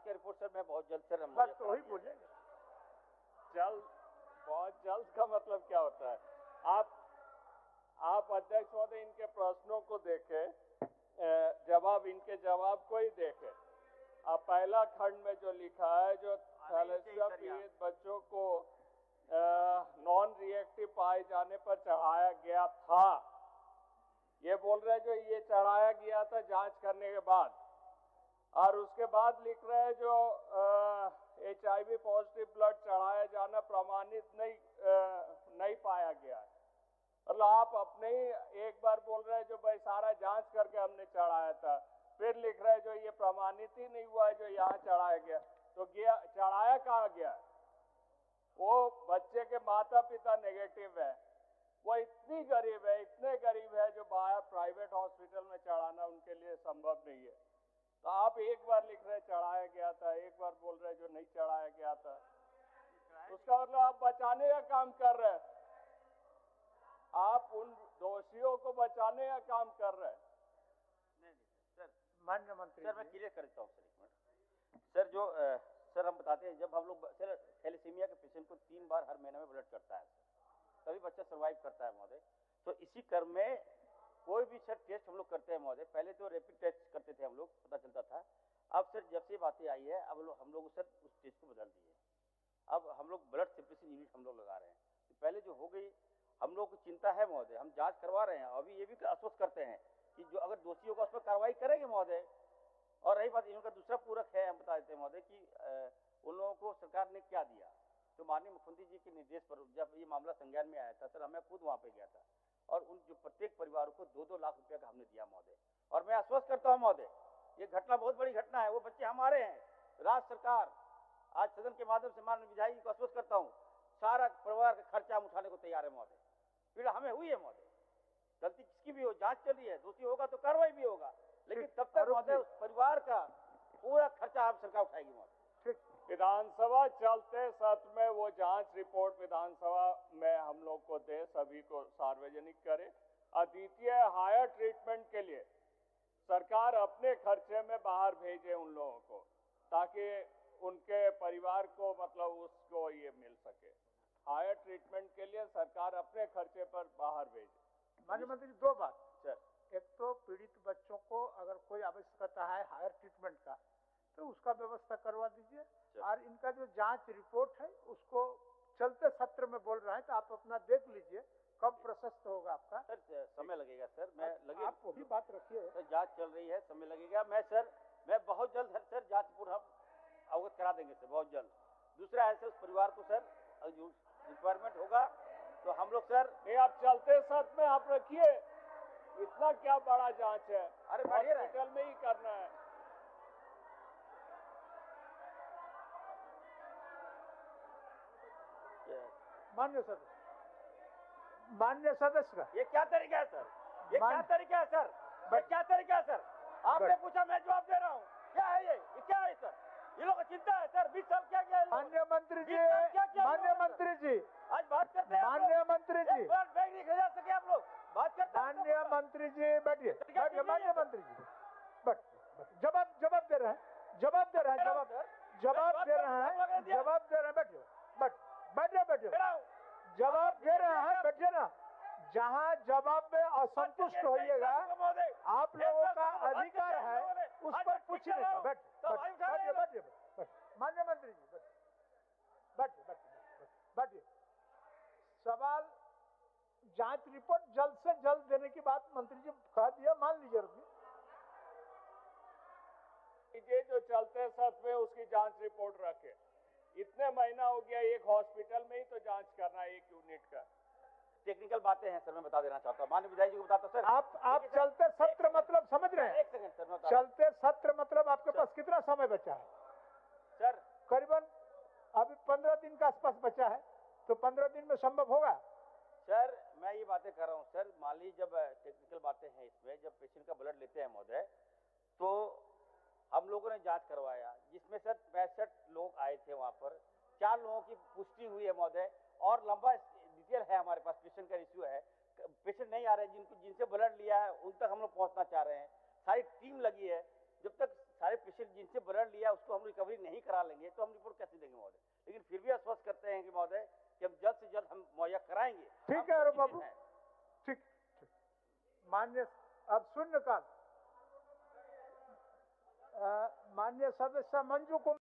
जांच की report sir मैं बहुत जल्द सर हम बस तो वही बोलेंगे। जल्द, बहुत जल्द का मतलब क्या होता है? आप अध्यक्ष महोदय इनके प्रश्नों को देखें, इनके जवाब को ही देखें। अब पहला खंड में जो लिखा है, जो थैलेसिया पीड़ित बच्चों को नॉन रिएक्टिव पाए जाने पर चढ़ाया गया था, ये बोल रहे हैं जो ये चढ़ाया गया था जांच करने के बाद, और उसके बाद लिख रहे हैं जो HIV पॉजिटिव ब्लड चढ़ाया जाना प्रमाणित नहीं पाया गया है। मतलब आप अपने ही एक बार बोल रहे हैं जो भाई सारा जांच करके हमने चढ़ाया था, फिर लिख रहे हैं जो ये प्रमाणित ही नहीं हुआ है जो यहाँ चढ़ाया गया। तो चढ़ाया कहाँ गया? वो बच्चे के माता पिता नेगेटिव है, वो इतने गरीब है जो बाहर प्राइवेट हॉस्पिटल में चढ़ाना उनके लिए संभव नहीं है। तो आप एक बार लिख रहे चढ़ाया गया था, एक बार बोल रहे जो नहीं चढ़ाया गया था, उसका मतलब आप बचाने का काम कर रहे हैं। आप उन दोषियों को बचाने का काम कर रहे हैं। नहीं सर, माननीय मंत्री सर मैं क्लियर कर देता हूँ सर एक मिनट। सर जो सर हम बताते हैं, जब हम लोग सर थैलेसीमिया के पेशेंट को 3 बार हर महीने में ब्लड करता है तभी बच्चा सर्वाइव करता है महोदय। तो इसी क्रम में कोई भी सर टेस्ट हम लोग करते हैं महोदय, पहले तो रैपिड टेस्ट करते थे हम लोग, पता चलता था। अब सर जब से बातें आई है, अब हम लोग सर उस टेस्ट को बदल दिए। अब हम लोग ब्लड सेपरेशन यूनिट हम लोग लगा रहे हैं। तो पहले जो हो गई हम लोग को चिंता है महोदय, हम जांच करवा रहे हैं। अभी ये भी आश्वस्त करते हैं कि जो अगर दोषी होगा उस पर कार्रवाई करेंगे महोदय। और रही बात इनका दूसरा पूरक है, हम बता देते हैं महोदय कि उन लोगों को सरकार ने क्या दिया। तो माननीय मुख्यमंत्री जी के निर्देश पर जब ये मामला संज्ञान में आया था सर, मैं खुद वहाँ पे गया था और उन जो प्रत्येक परिवार को 2-2 लाख रुपया का हमने दिया महोदय। और मैं आश्वस्त करता हूँ महोदय, ये घटना बहुत बड़ी घटना है, वो बच्चे हमारे हैं। राज्य सरकार आज सदन के माध्यम से माननीय विधायक जी को आश्वस्त करता हूँ, सारा परिवार का खर्चा हम उठाने को तैयार है महोदय। पीड़ा हमें हुई है महोदय, गलती किसकी भी हो जांच चल रही है, दोषी होगा तो कार्रवाई भी होगा, लेकिन तब तक महोदय उस परिवार का पूरा खर्चा आप सरकार उठाएगी महोदय। विधानसभा चलते सत्र में वो जांच रिपोर्ट विधानसभा में हम लोग को दे, सभी को सार्वजनिक करे। अद्वितीय हायर ट्रीटमेंट के लिए सरकार अपने खर्चे में बाहर भेजे उन लोगों को, ताकि उनके परिवार को मतलब उसको ये मिल सके। हायर ट्रीटमेंट के लिए सरकार अपने खर्चे पर बाहर भेजे। माननीय मंत्री 2 बात सर, एक तो पीड़ित बच्चों को अगर कोई आवश्यकता है हायर ट्रीटमेंट का तो उसका व्यवस्था करवा दीजिए, और इनका जो जांच रिपोर्ट है उसको चलते सत्र में बोल रहे हैं तो आप अपना देख लीजिए कब प्रशस्त होगा आपका। सर समय लगेगा सर, मैं लगे आप वही बात रखिए सर, जांच चल रही है, समय लगेगा। मैं बहुत जल्द सर जांच रिपोर्ट हम अवगत करा देंगे सर, बहुत जल्द। दूसरा है सर उस परिवार को सर जो रिक्वायरमेंट होगा तो हम लोग सर नहीं, आप चलते सत्र में आप रखिए, इतना क्या बड़ा जांच है, अरे हॉस्पिटल में ही करना है। मान्य सदस्य का ये क्या तरीका है सर? ये क्या तरीका है सर? ये क्या तरीका है सर? आपने पूछा, मैं जवाब दे रहा हूँ। क्या है ये क्या है सर? ये लोगों को चिंता है सर, 20 साल क्या किया? मान्य मंत्री जी, मान्य मंत्री जी, आज बात करते हैं। मान्य मंत्री जी, बैग नहीं खरीद सके आप लोग, बात करते हैं। मान्य मंत्री जी बैठिए, मान्य मंत्री जी जवाब दे रहे हैं, जवाब दे रहे हैं, बैठिए, जवाब दे रहे हैं, बैठिए ना। जहां जवाब में असंतुष्ट होइएगा, आप लोगों का अधिकार है उस पर पूछने का। बैठिए मान्य मंत्री जी, बैठिए। सवाल जांच रिपोर्ट जल्द से जल्द देने की बात मंत्री जी कह दिया, मान लीजिए। ये जो चलते सत्र में उसकी जांच रिपोर्ट रखे, इतने महीना हो गया, एक हॉस्पिटल में ही तो जांच करना है, एक यूनिट का। टेक्निकल बातें हैं सर, मैं बता देना चाहता हूँ, माननीय विधायक जी को बताता सर। आप चलते सत्र मतलब समझ रहे हैं? एक सेकंड सर, चलते सत्र मतलब आपके पास कितना समय बचा है सर? करीबन अभी 15 दिन का आसपास बचा है, तो 15 दिन में संभव होगा सर? मैं ये बातें कर रहा हूँ सर, मान लीजिए जब टेक्निकल बातें हैं इसमें, जब पेशेंट का ब्लड लेते हैं महोदय, तो हम लोगों ने जांच करवाया, जिसमें सर 65 लोग आए थे वहां पर, 4 लोगों की पुष्टि हुई है महोदय, और लंबा डिटेल है हमारे पास, पेशेंट का इश्यू है, पेशेंट नहीं आ रहे, जिनसे ब्लड लिया है उन तक हम लोग पहुंचना चाह रहे हैं, सारी टीम लगी है। जब तक सारे पेशेंट जिनसे ब्लड लिया उसको हम लोग रिकवरी नहीं करा लेंगे तो हम रिपोर्ट कैसे देंगे महोदय। लेकिन फिर भी आश्वस्त करते हैं कि महोदय कि हम जल्द से जल्द हम मुहैया कराएंगे। ठीक है अरुण बाबू, ठीक ठीक। मान्य अब शून्यकाल, मान्य सदस्य मंजू कुमार।